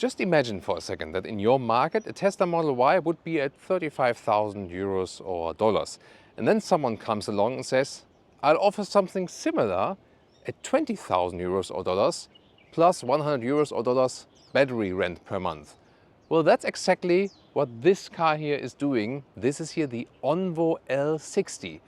Just imagine for a second that in your market a Tesla Model Y would be at 35,000 euros or dollars. And then someone comes along and says, I'll offer something similar at 20,000 euros or dollars plus 100 euros or dollars battery rent per month. Well, that's exactly what this car here is doing. This is here the Onvo L60.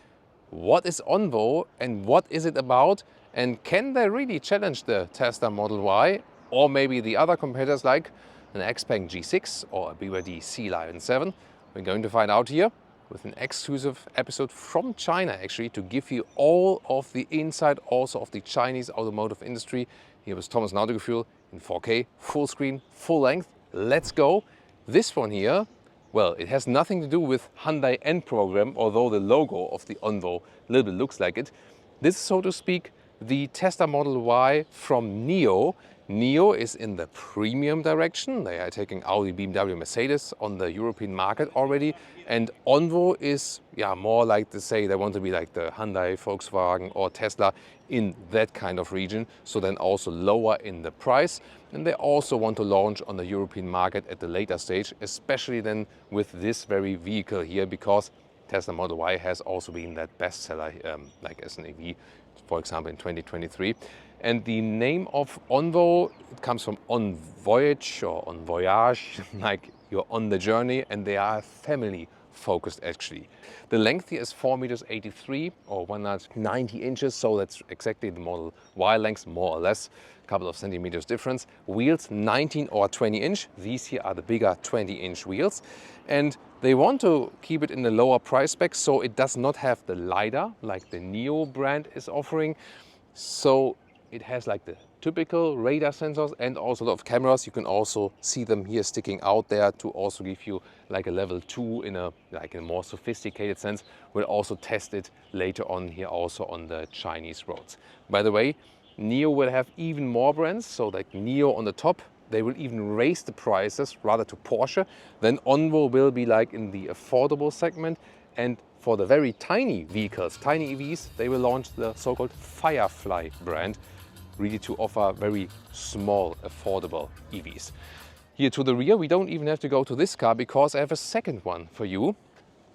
What is Onvo and what is it about? And can they really challenge the Tesla Model Y or maybe the other competitors like an Xpeng G6 or a BYD C-Lion 7? We're going to find out here with an exclusive episode from China actually, to give you all of the insight also of the Chinese automotive industry. Here with Thomas Nautical in 4K, full screen, full length. Let's go. This one here, well, it has nothing to do with Hyundai N program, although the logo of the Onvo a little bit looks like it. This is, so to speak, the Tesla Model Y from NIO. NIO is in the premium direction. They are taking Audi, BMW, Mercedes on the European market already. And Onvo is more like to say they want to be like the Hyundai, Volkswagen or Tesla in that kind of region. So then also lower in the price. And they also want to launch on the European market at the later stage, especially then with this very vehicle here, because Tesla Model Y has also been that bestseller like as an EV, for example, in 2023. And the name of Onvo, it comes from on voyage or on voyage, like you're on the journey, and they are family focused actually. The length here is 4.83 meters or 190 inches, so that's exactly the Model Y length, more or less, a couple of centimeters difference. Wheels 19 or 20 inch, these here are the bigger 20-inch wheels. And they want to keep it in the lower price spec, so it does not have the LiDAR like the NIO brand is offering. So it has like the typical radar sensors and also a lot of cameras. You can also see them here sticking out there to also give you like a level 2 in a more sophisticated sense. We'll also test it later on here also on the Chinese roads. By the way, NIO will have even more brands, so like NIO on the top. They will even raise the prices rather to Porsche. Then Onvo will be like in the affordable segment. And for the very tiny vehicles, tiny EVs, they will launch the so-called Firefly brand, really to offer very small, affordable EVs. Here to the rear, we don't even have to go to this car because I have a second one for you.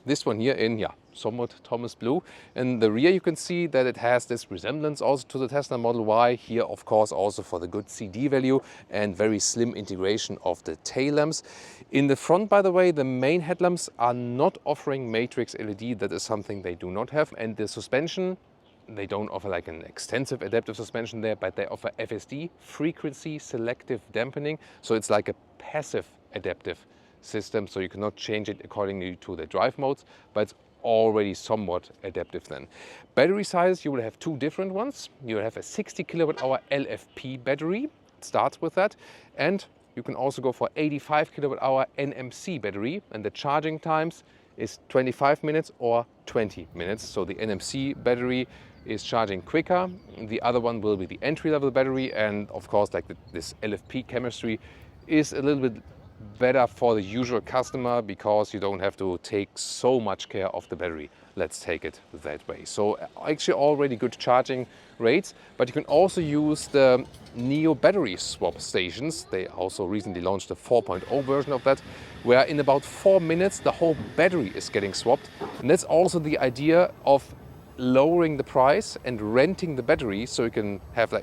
This one here in, somewhat Thomas Blue. In the rear you can see that it has this resemblance also to the Tesla Model Y. Here of course also for the good CD value and very slim integration of the tail lamps. In the front, by the way, the main headlamps are not offering matrix LED. That is something they do not have. And the suspension, they don't offer like an extensive adaptive suspension there, but they offer FSD, frequency selective dampening. So it's like a passive adaptive system, so you cannot change it accordingly to the drive modes, but it's already somewhat adaptive then. Battery size, you will have two different ones. You will have a 60 kWh LFP battery, it starts with that, and you can also go for 85 kWh NMC battery, and the charging times is 25 minutes or 20 minutes. So the NMC battery is charging quicker. The other one will be the entry-level battery, and of course like this LFP chemistry is a little bit better for the usual customer because you don't have to take so much care of the battery. Let's take it that way. So actually already good charging rates, but you can also use the NIO battery swap stations. They also recently launched a 4.0 version of that, where in about 4 minutes the whole battery is getting swapped. And that's also the idea of lowering the price and renting the battery, so you can have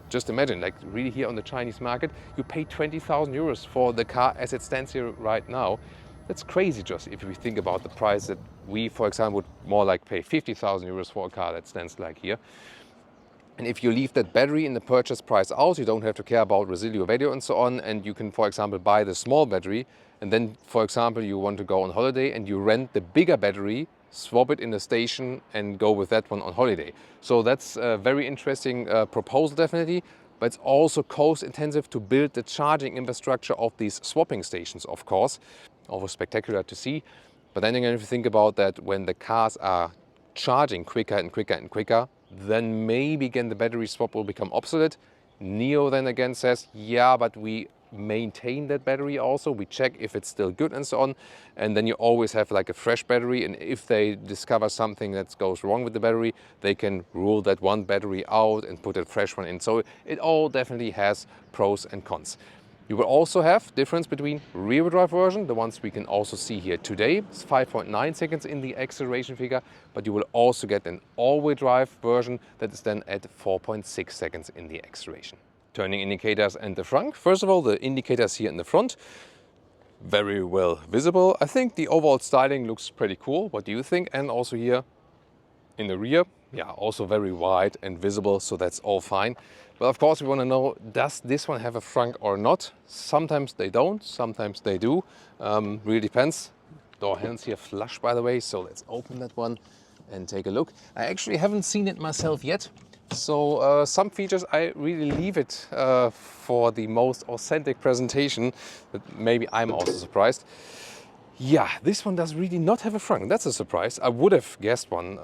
just imagine, like really here on the Chinese market, you pay 20,000 euros for the car as it stands here right now. That's crazy just if we think about the price that we, for example, would more like pay 50,000 euros for a car that stands like here. And if you leave that battery in the purchase price out, you don't have to care about residual value and so on. And you can, for example, buy the small battery. And then, for example, you want to go on holiday and you rent the bigger battery, swap it in the station and go with that one on holiday. So that's a very interesting proposal definitely, but it's also cost intensive to build the charging infrastructure of these swapping stations, of course. Always spectacular to see. But then again, if you think about that, when the cars are charging quicker and quicker and quicker, then maybe again the battery swap will become obsolete. NIO then again says, yeah, but we maintain that battery also, we check if it's still good and so on, and then you always have like a fresh battery, and if they discover something that goes wrong with the battery, they can rule that one battery out and put a fresh one in. So it all definitely has pros and cons. You will also have difference between rear drive version, the ones we can also see here today. It's 5.9 seconds in the acceleration figure, but you will also get an all-wheel drive version that is then at 4.6 seconds in the acceleration. Turning indicators and the frunk. First of all, the indicators here in the front, very well visible. I think the overall styling looks pretty cool. What do you think? And also here in the rear, yeah, also very wide and visible, so that's all fine. But of course we want to know, does this one have a frunk or not? Sometimes they don't, sometimes they do. Really depends. Door handles here flush, by the way, so let's open that one and take a look. I actually haven't seen it myself yet, so some features I really leave it for the most authentic presentation, but maybe I'm also surprised. Yeah, this one does really not have a frunk. That's a surprise. I would have guessed one.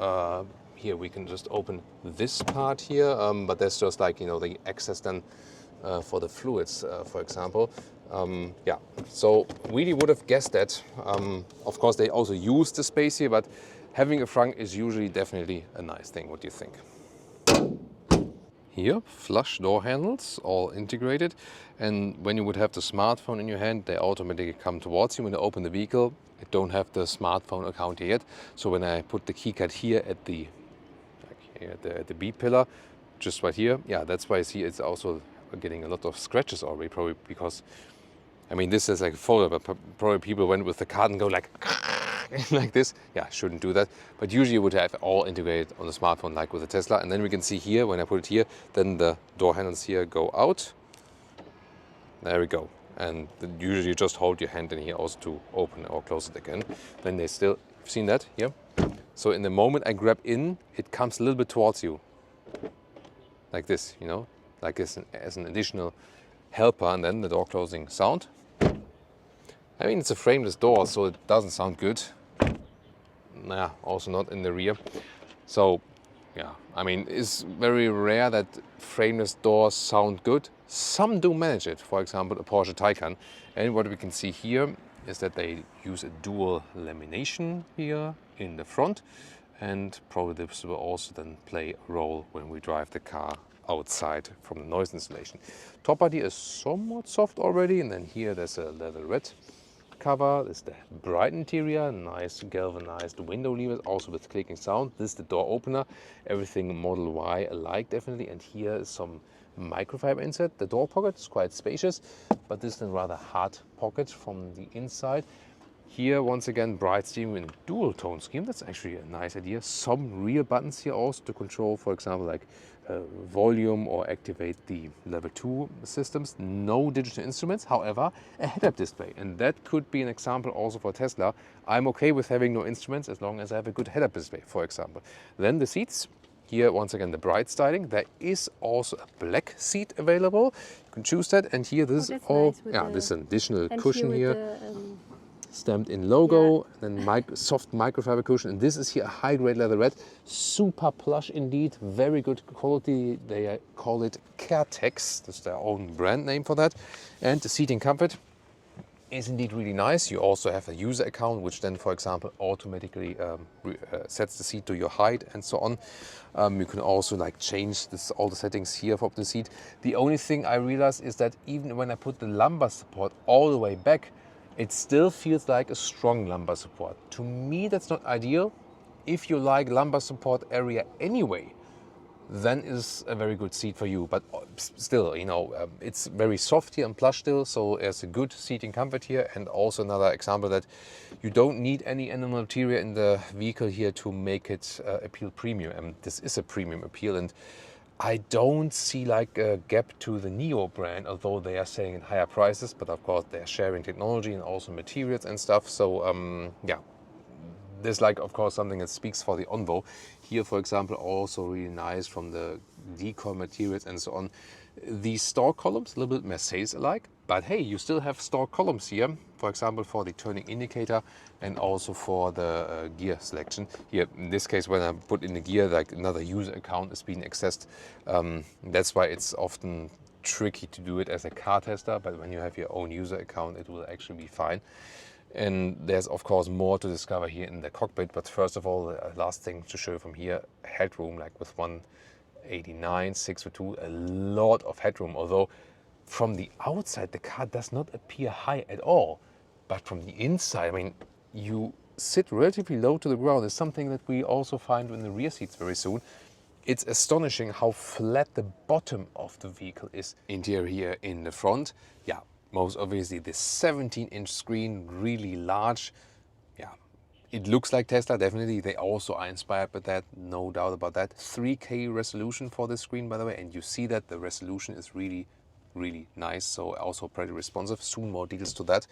Here we can just open this part here, but that's just like, you know, the access then for the fluids, for example. Yeah, so really would have guessed that. Of course, they also use the space here, but having a frunk is usually definitely a nice thing. What do you think? Here, flush door handles, all integrated. And when you would have the smartphone in your hand, they automatically come towards you. When you open the vehicle, I don't have the smartphone account here yet. So when I put the keycard here at the B pillar, just right here, yeah, that's why I see it's also getting a lot of scratches already, probably because, I mean, this is like a folder, but probably people went with the card and go like, like this. Yeah, shouldn't do that. But usually you would have all integrated on the smartphone, like with the Tesla. And then we can see here, when I put it here, then the door handles here go out. There we go. And usually you just hold your hand in here also to open or close it again. Then they still, you've seen that here? So in the moment I grab in, it comes a little bit towards you. Like this, you know, like as an additional helper, and then the door closing sound. I mean, it's a frameless door, so it doesn't sound good. Nah, also not in the rear. So, yeah, I mean, it's very rare that frameless doors sound good. Some do manage it, for example, a Porsche Taycan. And what we can see here is that they use a dual lamination here in the front, and probably this will also then play a role when we drive the car outside from the noise insulation. Top body is somewhat soft already, and then here there's a leather red cover. This is the bright interior, nice galvanized window levers, also with clicking sound. This is the door opener, everything Model Y alike definitely. And here is some microfiber insert. The door pocket is quite spacious, but this is a rather hard pocket from the inside. Here, once again, bright steering with a dual tone scheme. That's actually a nice idea. Some rear buttons here also to control, for example, like volume or activate the level 2 systems. No digital instruments, however, a head-up display. And that could be an example also for Tesla. I'm okay with having no instruments as long as I have a good head-up display, for example. Then the seats. Here, once again, the bright styling. There is also a black seat available. You can choose that. And here, this is all, nice, yeah, this is an additional cushion here. Stamped in logo, yeah. Then soft microfiber cushion, and this is here a high-grade leather red, super plush indeed, very good quality. They call it Caretex, that's their own brand name for that. And the seating comfort is indeed really nice. You also have a user account, which then, for example, automatically sets the seat to your height and so on. You can also like change all the settings here for the seat. The only thing I realized is that even when I put the lumbar support all the way back, it still feels like a strong lumbar support. To me, that's not ideal. If you like lumbar support area anyway, then it's a very good seat for you. But still, you know, it's very soft here and plush still, so there's a good seating comfort here. And also another example that you don't need any animal material in the vehicle here to make it appeal premium. And this is a premium appeal, and I don't see like a gap to the Neo brand, although they are selling in higher prices, but of course they're sharing technology and also materials and stuff. So yeah, there's like, of course, something that speaks for the Onvo. Here, for example, also really nice from the decal materials and so on. These store columns, a little bit Mercedes-alike, but hey, you still have store columns here, for example, for the turning indicator and also for the gear selection. Here, in this case, when I put in the gear, like another user account is being accessed. That's why it's often tricky to do it as a car tester, but when you have your own user account, it will actually be fine. And there's, of course, more to discover here in the cockpit. But first of all, the last thing to show from here, headroom, like with 189, 602, a lot of headroom. Although from the outside, the car does not appear high at all. But from the inside, I mean, you sit relatively low to the ground. It's something that we also find in the rear seats very soon. It's astonishing how flat the bottom of the vehicle is. Interior here in the front, yeah, most obviously the 17-inch screen, really large. Yeah, it looks like Tesla, definitely. They also are inspired by that, no doubt about that. 3K resolution for this screen, by the way, and you see that the resolution is really, really nice, so also pretty responsive. Soon more details to that.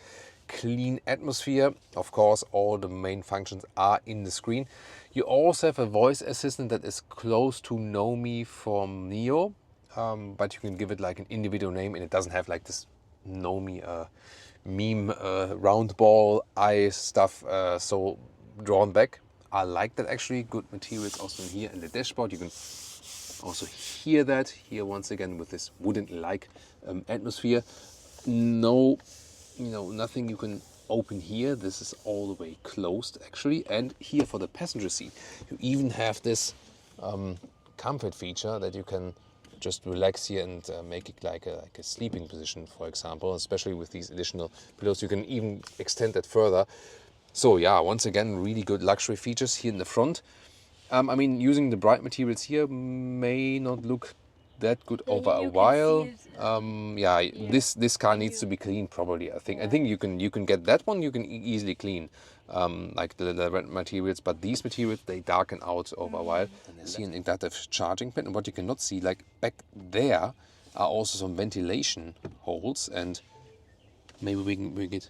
Clean atmosphere, of course, all the main functions are in the screen. You also have a voice assistant that is close to Know Me from Neo, but you can give it like an individual name, and it doesn't have like this Know Me meme round ball eye stuff, so drawn back. I like that actually. Good materials also in here in the dashboard. You can also hear that here once again with this wooden-like atmosphere. No, nothing you can open here. This is all the way closed actually. And here for the passenger seat, you even have this comfort feature that you can just relax here and make it like a sleeping position, for example. Especially with these additional pillows, you can even extend that further. So yeah, once again, really good luxury features here in the front. I mean, using the bright materials here may not look that good over a while. This car needs to be cleaned probably. I think you can get that one. You can easily clean, like the red materials. But these materials, they darken out over a while. And I see an inductive charging pin. And what you cannot see, like back there, are also some ventilation holes. And maybe we can get.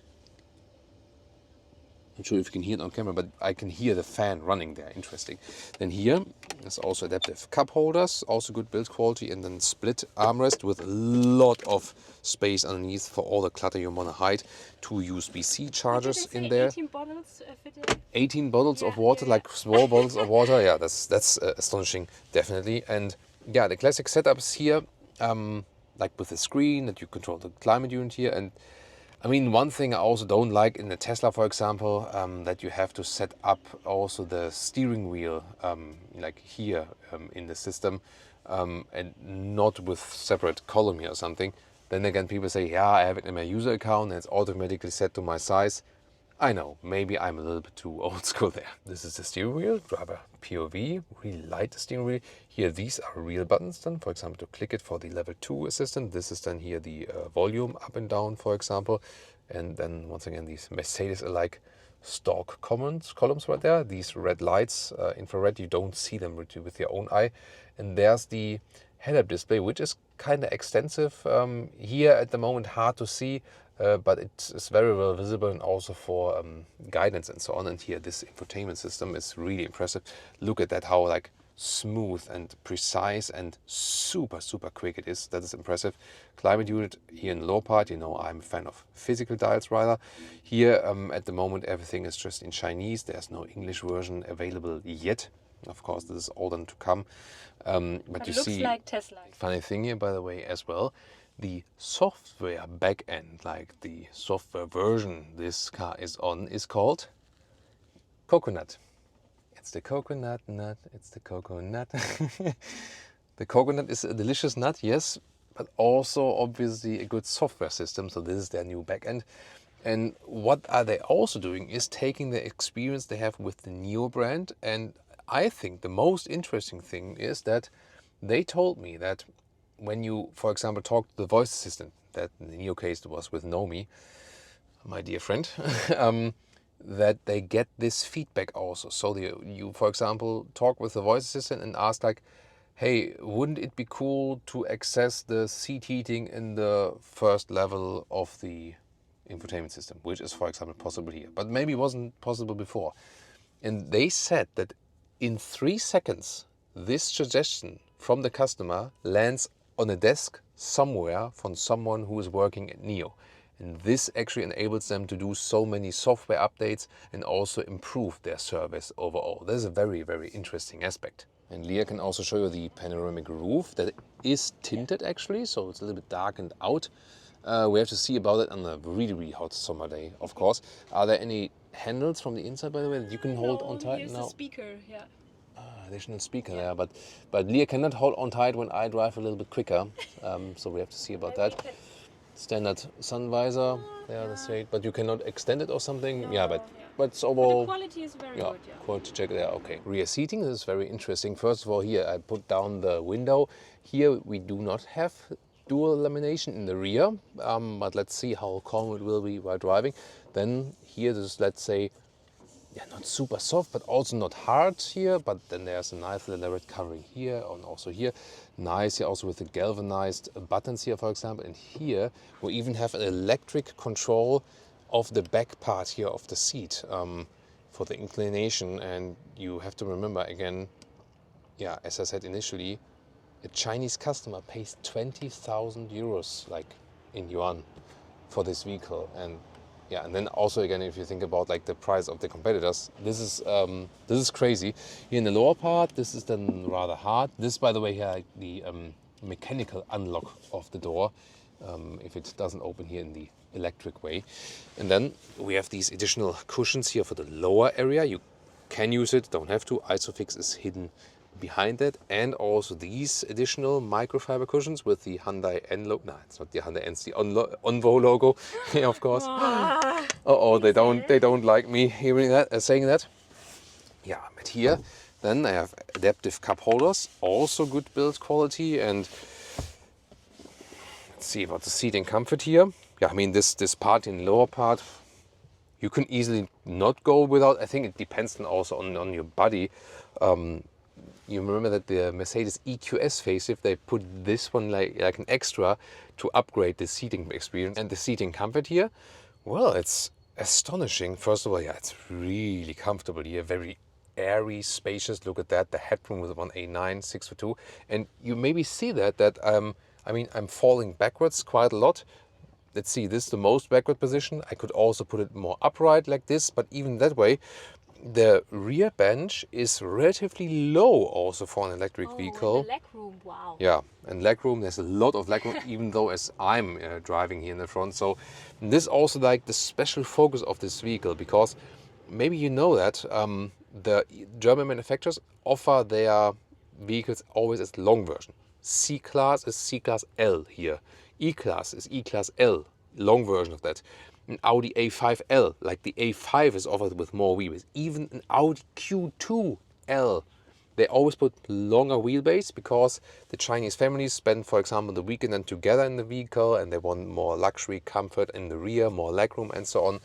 Not sure if you can hear it on camera, but I can hear the fan running there. Interesting. Then here there's also adaptive cup holders, also good build quality, and then split armrest with a lot of space underneath for all the clutter you want to hide. 2 USB-C chargers in there. 18 bottles fitted. 18 bottles of water, like small bottles of water. Yeah, that's astonishing, definitely. And yeah, the classic setups here, like with the screen that you control the climate unit here. And I mean, one thing I also don't like in the Tesla, for example, that you have to set up also the steering wheel, like here in the system, and not with separate column here or something. Then again, people say, yeah, I have it in my user account and it's automatically set to my size. I know, maybe I'm a little bit too old school there. This is the steering wheel, driver POV, really light steering wheel. Here, these are real buttons then, for example, to click it for the level 2 assistant. This is then here the volume up and down, for example. And then once again, these Mercedes-alike stock columns right there. These red lights, infrared, you don't see them with your own eye. And there's the head-up display, which is kind of extensive. Here at the moment, hard to see. But it's very well visible, and also for guidance and so on. And here, this infotainment system is really impressive. Look at that, how like smooth and precise and super, super quick it is. That is impressive. Climate unit here in the lower part, I'm a fan of physical dials rather. Here, at the moment, everything is just in Chinese. There's no English version available yet. Of course, this is all done to come. But you looks see, like Tesla. funny thing here, by the way, as well. The software backend, like the software version this car is on, is called Coconut. It's the coconut nut, it's the coconut. The coconut is a delicious nut, yes, but also obviously a good software system. So this is their new backend. And what are they also doing is taking the experience they have with the Neo brand. And I think the most interesting thing is that they told me that when you, for example, talk to the voice assistant, that in the Neo case was with Nomi, my dear friend, that they get this feedback also. So you, for example, talk with the voice assistant and ask like, hey, wouldn't it be cool to access the seat heating in the first level of the infotainment system, which is, for example, possible here, but maybe wasn't possible before. And they said that in 3 seconds, this suggestion from the customer lands on a desk somewhere from someone who is working at Neo. And this actually enables them to do so many software updates and also improve their service overall. That is a very, very interesting aspect. And Leah can also show you the panoramic roof that is tinted actually, so it's a little bit darkened out. We have to see about it on a really, really hot summer day, of course. Are there any handles from the inside, by the way, that you can hold on tight? Here's the speaker, yeah. Additional speaker there, but Leah cannot hold on tight when I drive a little bit quicker, so we have to see about that. Standard sun visor, there the shade, but you cannot extend it or something. No, Yeah, but it's But overall. the quality is very Yeah, good, yeah. quality check there. Okay. Rear seating, this is very interesting. First of all, here I put down the window. Here we do not have dual lamination in the rear, but let's see how calm it will be while driving. Then here this is, let's say, yeah, not super soft, but also not hard here. But then there's a nice little elaborate covering here and also here. Nice here also with the galvanized buttons here, for example. And here we even have an electric control of the back part here of the seat for the inclination. And you have to remember again, yeah, as I said initially, a Chinese customer pays 20,000 euros, like in yuan, for this vehicle. And yeah, and then also again, if you think about like the price of the competitors, this is crazy. Here in the lower part, this is then rather hard. This, by the way, here like the mechanical unlock of the door, if it doesn't open here in the electric way. And then we have these additional cushions here for the lower area. You can use it, don't have to. Isofix is hidden behind it, and also these additional microfiber cushions with the Hyundai N logo. No, it's not the Hyundai N, it's the Onvo logo, yeah, of course. Oh, they don't like me hearing that, saying that. Yeah, but here, then I have adaptive cup holders, also good build quality. And let's see about the seating comfort here. Yeah, I mean this part in the lower part, you can easily not go without. I think it depends then also on your body. You remember that the Mercedes EQS facelift, they put this one like an extra to upgrade the seating experience. And the seating comfort here, well, it's astonishing. First of all, yeah, it's really comfortable here, very airy, spacious. Look at that, the headroom with 1A9, 6 for 2. And you maybe see that I mean, I'm falling backwards quite a lot. Let's see, this is the most backward position. I could also put it more upright like this, but even that way, the rear bench is relatively low also for an electric vehicle. And the legroom, wow. Yeah, and legroom, there's a lot of legroom, even though as I'm driving here in the front. So this is also like the special focus of this vehicle, because maybe you know that the German manufacturers offer their vehicles always as long version. C-Class is C-Class L here. E-Class is E-Class L, long version of that. An Audi A5L, like the A5 is offered with more wheelbase. Even an Audi Q2L, they always put longer wheelbase because the Chinese families spend, for example, the weekend then together in the vehicle, and they want more luxury comfort in the rear, more legroom and so on.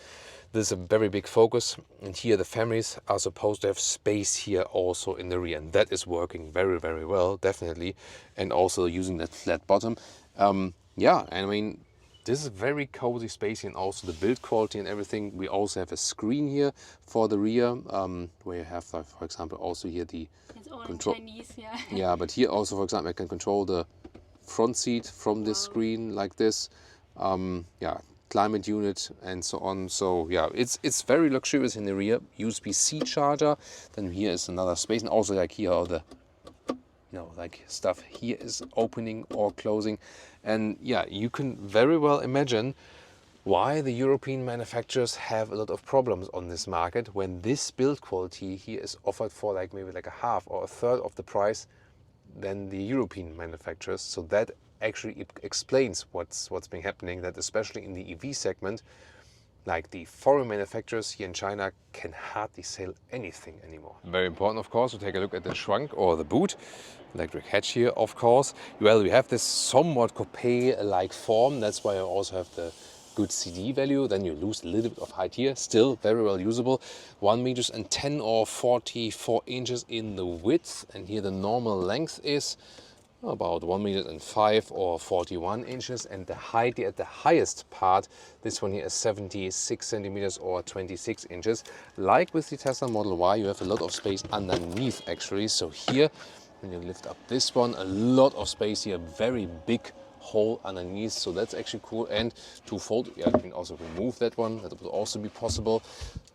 This is a very big focus, and here the families are supposed to have space here also in the rear, and that is working very, very well, definitely. And also using that flat bottom. Yeah, I mean, this is very cozy space, and also the build quality and everything. We also have a screen here for the rear, where you have, for example, also here the It's all control. in Chinese, yeah. Yeah, but here also, for example, I can control the front seat from this screen like this. Yeah, climate unit and so on. So yeah, it's very luxurious in the rear. USB-C charger. Then here is another space, and also like here are the, you know, like stuff here is opening or closing. And yeah, you can very well imagine why the European manufacturers have a lot of problems on this market, when this build quality here is offered for like maybe like a half or a third of the price than the European manufacturers. So that actually explains what's been happening, that especially in the EV segment, like the foreign manufacturers here in China can hardly sell anything anymore. Very important, of course, to take a look at the trunk or the boot. Electric hatch here, of course. Well, we have this somewhat coupe-like form. That's why I also have the good CD value. Then you lose a little bit of height here. Still very well usable. 1 meters and 10 or 44 inches in the width. And here the normal length is about 1 meter and 5 or 41 inches, and the height at the highest part, this one here is 76 centimeters or 26 inches. Like with the Tesla Model Y, you have a lot of space underneath actually. So here, when you lift up this one, a lot of space here, very big hole underneath, so that's actually cool. And to fold, yeah, you can also remove that one, that would also be possible.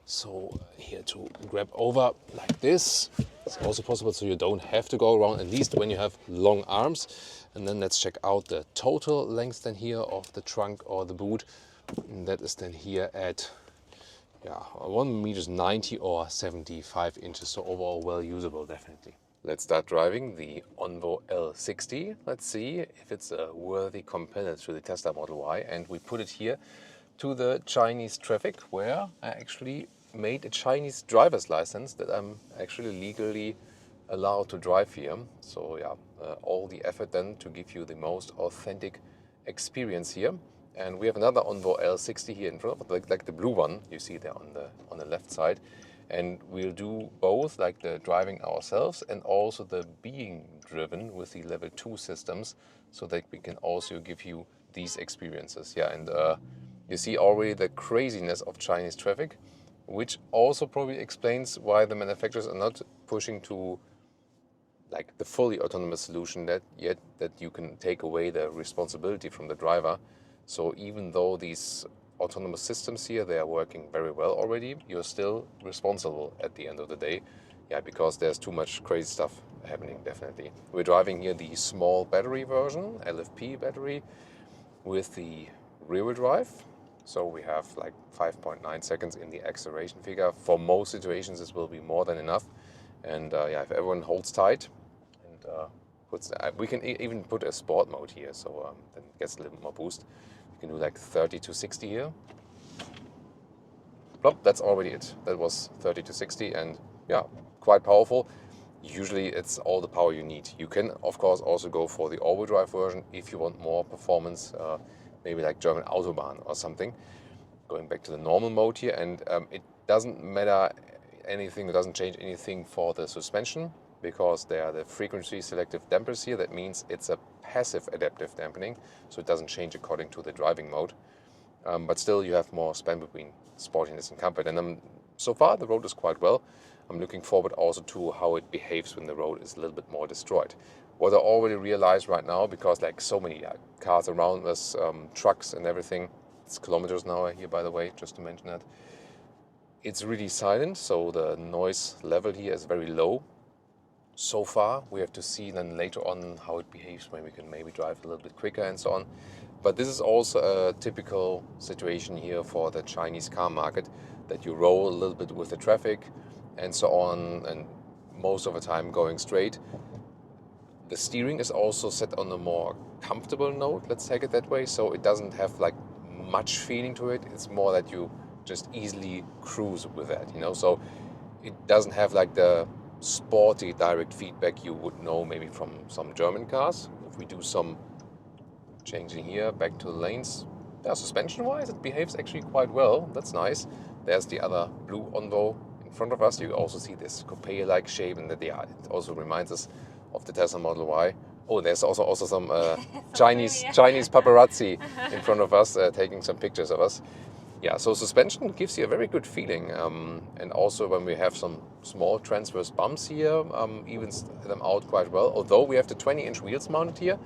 So here to grab over like this, it's also possible, so you don't have to go around, at least when you have long arms. And then let's check out the total length then here of the trunk or the boot. And that is then here at 1 meters 90 or 75 inches, so overall well usable, definitely. Let's start driving the Onvo L60. Let's see if it's a worthy competitor to the Tesla Model Y. And we put it here to the Chinese traffic, where I actually made a Chinese driver's license that I'm actually legally allowed to drive here. So yeah, all the effort then to give you the most authentic experience here. And we have another Onvo L60 here in front of it, like the blue one you see there on the left side. And we'll do both, like the driving ourselves and also the being driven with the level 2 systems, so that we can also give you these experiences. Yeah, and you see already the craziness of Chinese traffic, which also probably explains why the manufacturers are not pushing to like the fully autonomous solution that you can take away the responsibility from the driver. So even though these autonomous systems here, they are working very well already, you're still responsible at the end of the day. Yeah, because there's too much crazy stuff happening, definitely. We're driving here the small battery version, LFP battery, with the rear-wheel drive. So we have like 5.9 seconds in the acceleration figure. For most situations, this will be more than enough. And yeah, if everyone holds tight and puts, we can even put a sport mode here, so then it gets a little more boost. You can do like 30 to 60 here. Plop, that's already it. That was 30 to 60, and yeah, quite powerful. Usually it's all the power you need. You can, of course, also go for the all-wheel drive version if you want more performance, maybe like German Autobahn or something. Going back to the normal mode here, and it doesn't matter anything, it doesn't change anything for the suspension, because they are the frequency selective dampers here. That means it's a passive adaptive dampening, so it doesn't change according to the driving mode. But still, you have more span between sportiness and comfort. And so far, the road is quite well. I'm looking forward also to how it behaves when the road is a little bit more destroyed. What I already realized right now, because like so many cars around us, trucks and everything, it's kilometers an hour here, by the way, just to mention that. It's really silent, so the noise level here is very low. So far, we have to see then later on how it behaves when we can maybe drive a little bit quicker and so on. But this is also a typical situation here for the Chinese car market, that you roll a little bit with the traffic and so on, and most of the time going straight. The steering is also set on a more comfortable note, let's take it that way, so it doesn't have like much feeling to it. It's more that you just easily cruise with that, you know, so it doesn't have like the sporty direct feedback you would know maybe from some German cars. If we do some changing here back to the lanes, yeah, suspension wise it behaves actually quite well. That's nice. There's the other blue Onvo in front of us. You also see this coupe like shape, and that, yeah, it also reminds us of the Tesla Model Y. Oh, there's also some Chinese paparazzi in front of us taking some pictures of us. Yeah, so suspension gives you a very good feeling, and also when we have some small transverse bumps here, evens them out quite well. Although we have the 20-inch wheels mounted here,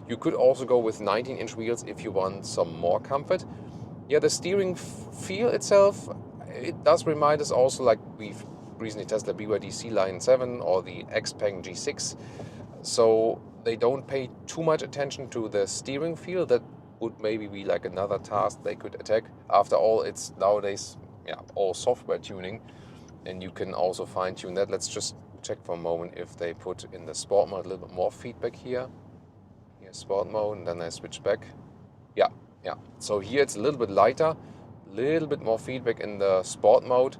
you could also go with 19-inch wheels if you want some more comfort. Yeah, the steering feel itself, it does remind us also, like we've recently tested the BYD C-Line 7 or the XPeng G6. So they don't pay too much attention to the steering feel. That would maybe be like another task they could attack. After all, it's nowadays all software tuning, and you can also fine tune that. Let's just check for a moment if they put in the sport mode a little bit more feedback here. Here's sport mode, and then I switch back. Yeah. So here it's a little bit lighter, a little bit more feedback in the sport mode,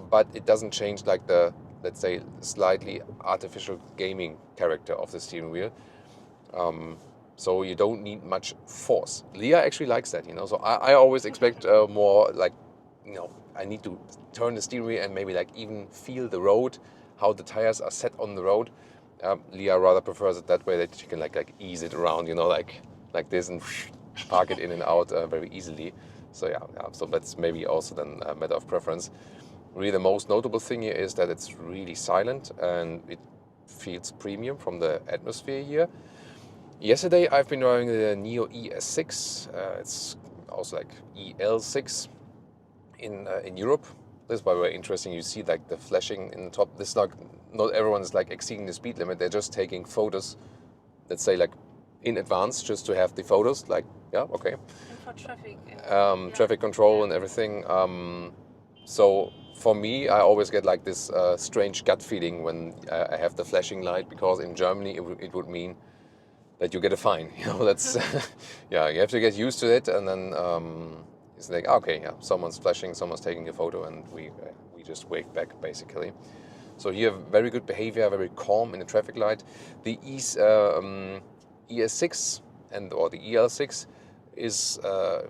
but it doesn't change like the, let's say, slightly artificial gaming character of the steering wheel. So you don't need much force. Leah actually likes that, you know. So I always expect more like, you know, I need to turn the steering wheel and maybe like even feel the road, how the tires are set on the road. Leah rather prefers it that way, that she can like ease it around, you know, like this, and park it in and out very easily. So yeah. So that's maybe also then a matter of preference. Really, the most notable thing here is that it's really silent and it feels premium from the atmosphere here. Yesterday I've been driving the Neo ES6. It's also like EL6 in Europe. This is by the way interesting. You see like the flashing in the top. This is not everyone is like exceeding the speed limit. They're just taking photos, let's say like in advance, just to have the photos. Like, yeah, okay. And for traffic. Traffic control and everything. So for me, I always get like this strange gut feeling when I have the flashing light, because in Germany it would mean that you get a fine. You know, that's yeah, you have to get used to it, and then it's like, okay, yeah, someone's flashing, someone's taking a photo, and we just wave back basically. So here, very good behavior, very calm in the traffic light. The ES6 or the EL6 is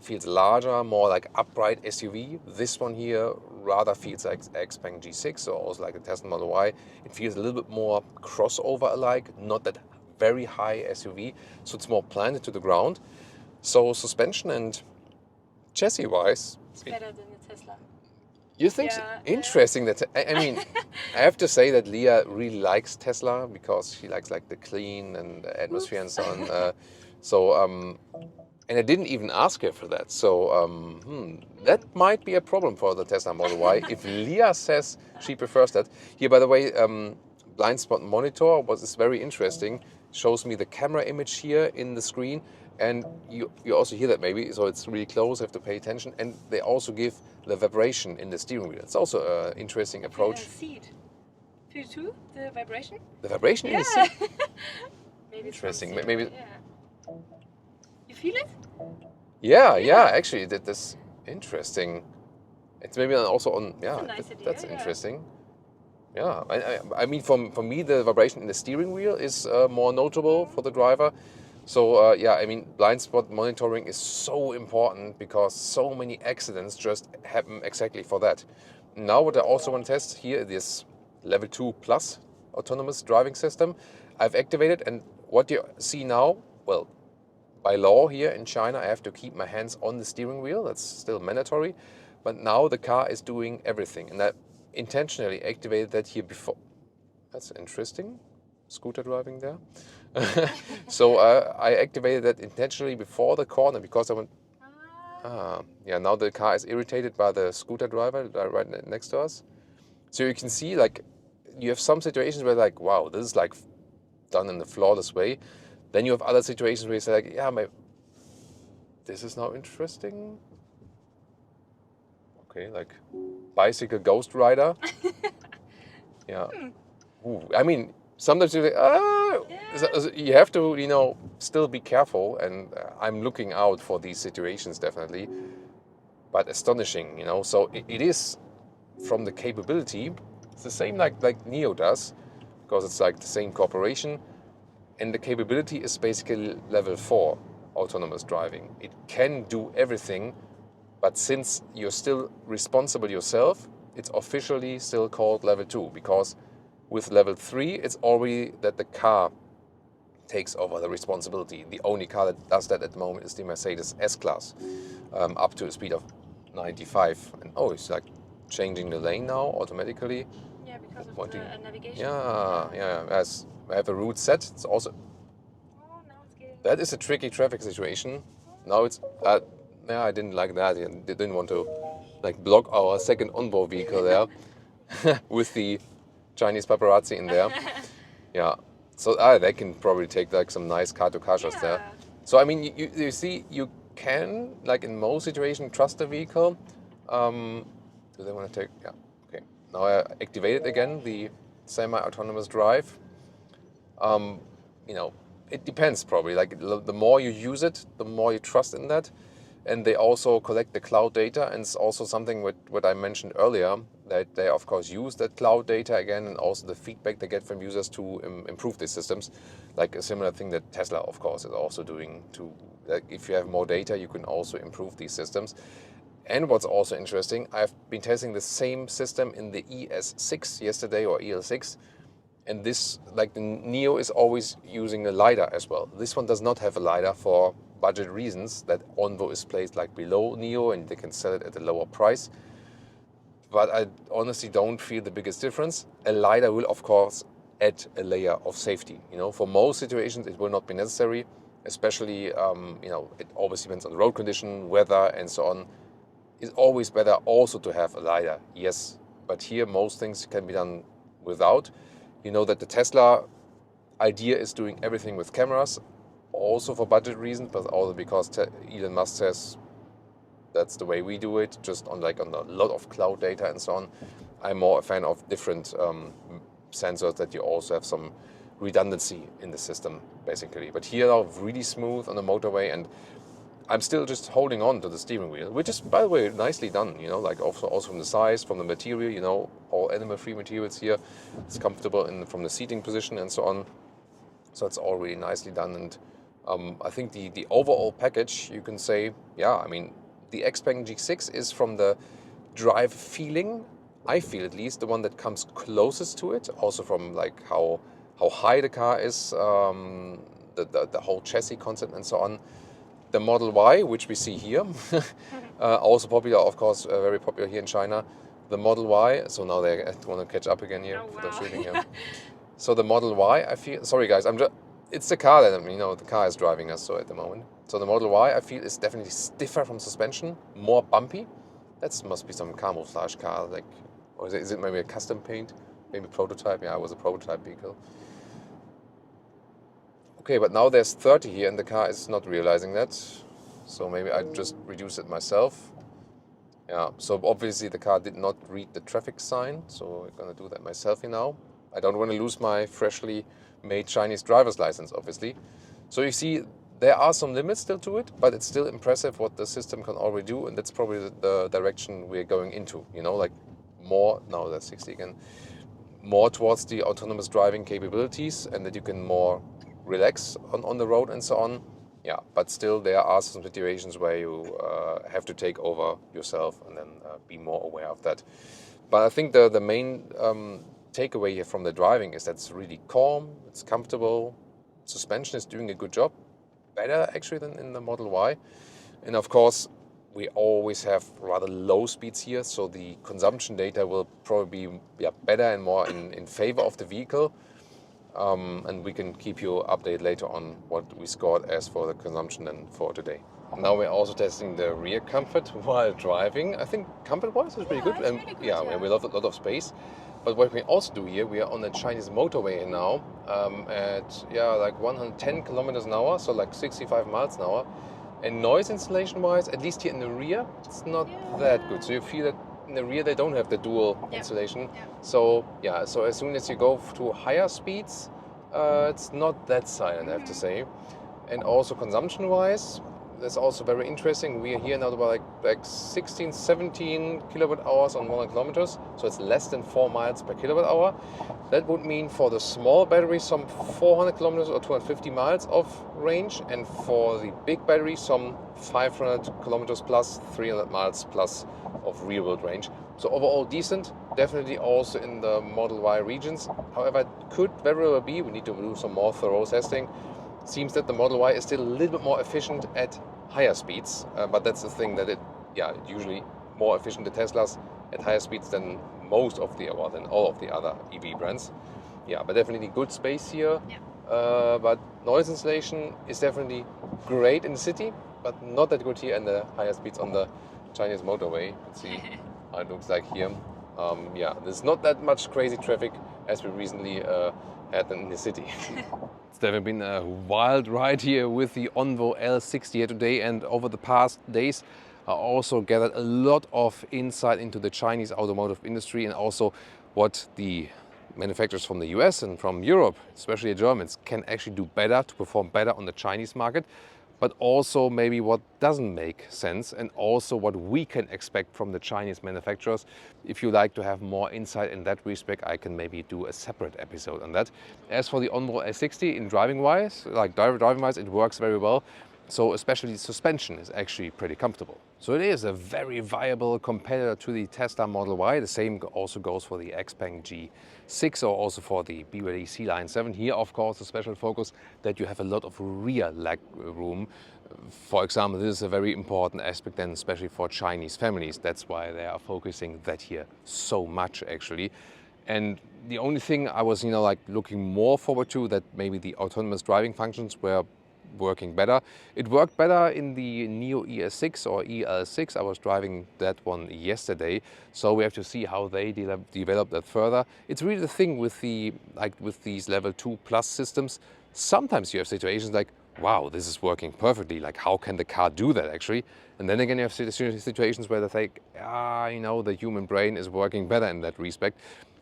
feels larger, more like upright SUV. This one here rather feels like Xpeng G6 or also like the Tesla Model Y. It feels a little bit more crossover-alike, not that very high SUV, so it's more planted to the ground. So suspension and chassis-wise, It's better than the Tesla. you think so? Yeah, Interesting. That I mean, I have to say that Leah really likes Tesla because she likes like the clean and the atmosphere and so on. And I didn't even ask her for that. So that might be a problem for the Tesla Model Y if Leah says she prefers that. Here, by the way, blind spot monitor is very interesting. Shows me the camera image here in the screen, and you also hear that maybe. So it's really close. Have to pay attention, and they also give the vibration in the steering wheel. It's also an interesting approach. Seat. Feel you too? The vibration? The vibration in the Yeah. seat. Maybe it's Interesting. from Maybe. zero, yeah. You feel it? Yeah. Actually, that's interesting. It's maybe also on. Yeah, That's a nice idea, that's yeah. interesting. Yeah, I mean, for me, the vibration in the steering wheel is more notable for the driver. So yeah, I mean, blind spot monitoring is so important because so many accidents just happen exactly for that. Now, what I also want to test here, this level 2 plus autonomous driving system, I've activated, and what you see now, well, by law here in China, I have to keep my hands on the steering wheel. That's still mandatory. But now the car is doing everything, and I intentionally activated that here before. That's interesting. Scooter driving there. So I activated that intentionally before the corner because I went. Yeah, now the car is irritated by the scooter driver right next to us. So you can see, like, you have some situations where, like, wow, this is like done in a flawless way. Then you have other situations where you say, like, yeah, this is now interesting. Okay, like bicycle ghost rider. Yeah. Ooh, I mean, sometimes you think, so you have to, still be careful. And I'm looking out for these situations definitely. But astonishing. So it is from the capability. It's the same like Neo does, because it's like the same corporation. And the capability is basically level 4 autonomous driving. It can do everything, but since you're still responsible yourself, it's officially still called level 2, because with level 3, it's already that the car takes over the responsibility. The only car that does that at the moment is the Mercedes S-Class, up to a speed of 95. And it's like changing the lane now automatically. Yeah, because of Pointing. the navigation. Yeah. As I have a route set, it's also. Oh, now it's getting... That is a tricky traffic situation. Now it's. I didn't like that. I didn't want to, like, block our second Onvo vehicle there with the Chinese paparazzi in there. Yeah. So they can probably take like some nice car-to-car shots there. So I mean, you see, you can, like in most situations, trust the vehicle. Do they want to take? Yeah. Okay. Now I activated again the semi-autonomous drive. It depends probably. Like the more you use it, the more you trust in that. And they also collect the cloud data, and it's also something what I mentioned earlier, that they of course use that cloud data again, and also the feedback they get from users to improve these systems. Like a similar thing that Tesla of course is also doing to, like, if you have more data, you can also improve these systems. And what's also interesting, I've been testing the same system in the ES6 yesterday, or EL6. And this, like the Neo, is always using a LiDAR as well. This one does not have a LiDAR for budget reasons, that Onvo is placed like below Neo and they can sell it at a lower price. But I honestly don't feel the biggest difference. A LiDAR will of course add a layer of safety. For most situations it will not be necessary, especially it always depends on the road condition, weather and so on. It's always better also to have a LiDAR, yes. But here most things can be done without. You know that the Tesla idea is doing everything with cameras, also for budget reasons, but also because Elon Musk says That's the way we do it, just on a lot of cloud data and so on. I'm more a fan of different sensors that you also have some redundancy in the system, basically. But here are really smooth on the motorway, and I'm still just holding on to the steering wheel, which is, by the way, nicely done, you know, like also from the size, from the material, you know, all animal-free materials here. It's comfortable from the seating position and so on. So it's all really nicely done. And I think the overall package, you can say, yeah, I mean, the Xpeng G6 is, from the drive feeling, I feel at least, the one that comes closest to it. Also from like how high the car is, the whole chassis concept and so on. The Model Y, which we see here, also popular, of course, very popular here in China. The Model Y, so now they want to catch up again here for the shooting here. So the Model Y, I feel, sorry guys, it's the car that, you know, the car is driving us so at the moment. So the Model Y, I feel, is definitely stiffer from suspension, more bumpy. That must be some camouflage car, like, or is it maybe a custom paint, maybe prototype? Yeah, it was a prototype vehicle. Okay, but now there's 30 here and the car is not realizing that. So maybe I just reduce it myself. Yeah, so obviously the car did not read the traffic sign. So I'm gonna do that myself here now. I don't want to lose my freshly made Chinese driver's license, obviously. So you see, there are some limits still to it, but it's still impressive what the system can already do. And that's probably the direction we're going into, you know, like more, now that's 60 again, more towards the autonomous driving capabilities, and that you can more relax on the road and so on. Yeah, but still there are some situations where you have to take over yourself and then be more aware of that. But I think the main takeaway here from the driving is that it's really calm, it's comfortable, suspension is doing a good job, better actually than in the Model Y. And of course, we always have rather low speeds here, so the consumption data will probably be better and more in favor of the vehicle. And we can keep you updated later on what we scored as for the consumption then for today. Now we're also testing the rear comfort while driving. I think comfort-wise is pretty good. And really good, yeah, we have a lot of space. But what we also do here, we are on the Chinese motorway now at like 110 kilometers an hour, so like 65 miles an hour. And noise insulation-wise, at least here in the rear, it's not that good. So you feel that in the rear they don't have the dual insulation. Yeah. So yeah, so as soon as you go to higher speeds, it's not that silent, I have to say. And also consumption-wise, that's also very interesting. We are here now about like 16, 17 kilowatt hours on 100 kilometers. So it's less than 4 miles per kilowatt hour. That would mean for the small battery some 400 kilometers or 250 miles of range. And for the big battery some 500 kilometers plus 300 miles plus of real world range. So overall decent, definitely also in the Model Y regions. However, it could very well be, we need to do some more thorough testing. Seems that the Model Y is still a little bit more efficient at higher speeds, but that's the thing that it's usually more efficient, the Teslas, at higher speeds than most of the, or than all of the other EV brands. Yeah, but definitely good space here. Yeah. But noise insulation is definitely great in the city, but not that good here in the higher speeds on the Chinese motorway. Let's see how it looks like here. There's not that much crazy traffic as we recently had in the city. It's definitely been a wild ride here with the Onvo L60 here today, and over the past days I also gathered a lot of insight into the Chinese automotive industry and also what the manufacturers from the US and from Europe, especially the Germans, can actually do better to perform better on the Chinese market, but also maybe what doesn't make sense, and also what we can expect from the Chinese manufacturers. If you like to have more insight in that respect, I can maybe do a separate episode on that. As for the Onvo L60, in driving-wise, it works very well. So especially the suspension is actually pretty comfortable. So it is a very viable competitor to the Tesla Model Y. The same also goes for the Xpeng G6 or also for the BYD C-Line 7. Here, of course, a special focus that you have a lot of rear leg room. For example, this is a very important aspect then, especially for Chinese families. That's why they are focusing that here so much, actually. And the only thing I was, looking more forward to, that maybe the autonomous driving functions were working better. It worked better in the Neo ES6 or EL6. I was driving that one yesterday, so we have to see how they develop that further. It's really the thing with these level 2 plus systems. Sometimes you have situations like wow, this is working perfectly. Like, how can the car do that actually? And then again, you have situations where they think, the human brain is working better in that respect.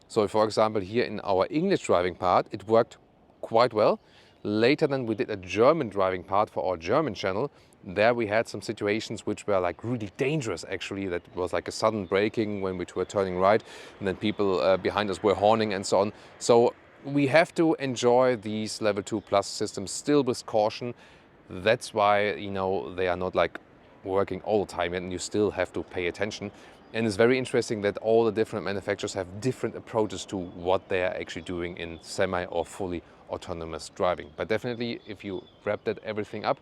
So for example, here in our English driving part, it worked quite well. Later then we did a German driving part for our German channel. There we had some situations which were like really dangerous actually. That was like a sudden braking when we were turning right, and then people behind us were horning and so on. So we have to enjoy these level 2 plus systems still with caution. That's why, they are not like working all the time, and you still have to pay attention. And it's very interesting that all the different manufacturers have different approaches to what they are actually doing in semi or fully autonomous driving. But definitely, if you wrap that everything up,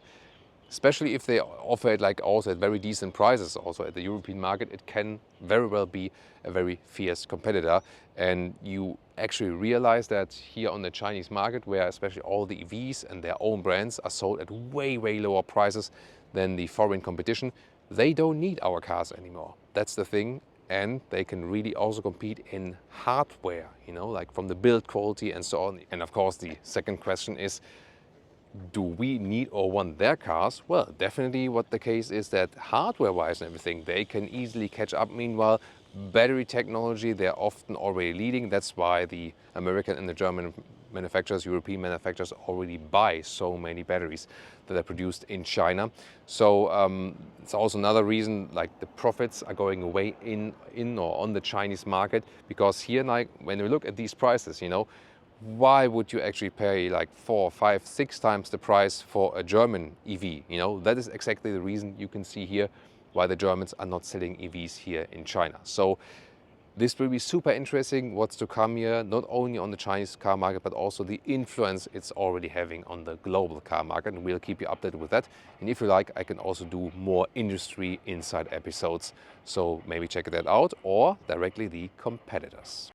especially if they offer it like also at very decent prices also at the European market, it can very well be a very fierce competitor. And you actually realize that here on the Chinese market, where especially all the EVs and their own brands are sold at way, way lower prices than the foreign competition, they don't need our cars anymore. That's the thing. And they can really also compete in hardware, like from the build quality and so on. And of course, the second question is, do we need or want their cars? Well, definitely what the case is that hardware-wise and everything, they can easily catch up. Meanwhile, battery technology, they're often already leading. That's why the American and the German manufacturers, European manufacturers already buy so many batteries that are produced in China. So it's also another reason like the profits are going away in or on the Chinese market, because here, like when we look at these prices, why would you actually pay like 4, 5, 6 times the price for a German EV? That is exactly the reason you can see here why the Germans are not selling EVs here in China. So this will be super interesting what's to come here, not only on the Chinese car market, but also the influence it's already having on the global car market. And we'll keep you updated with that. And if you like, I can also do more industry inside episodes. So maybe check that out, or directly the competitors.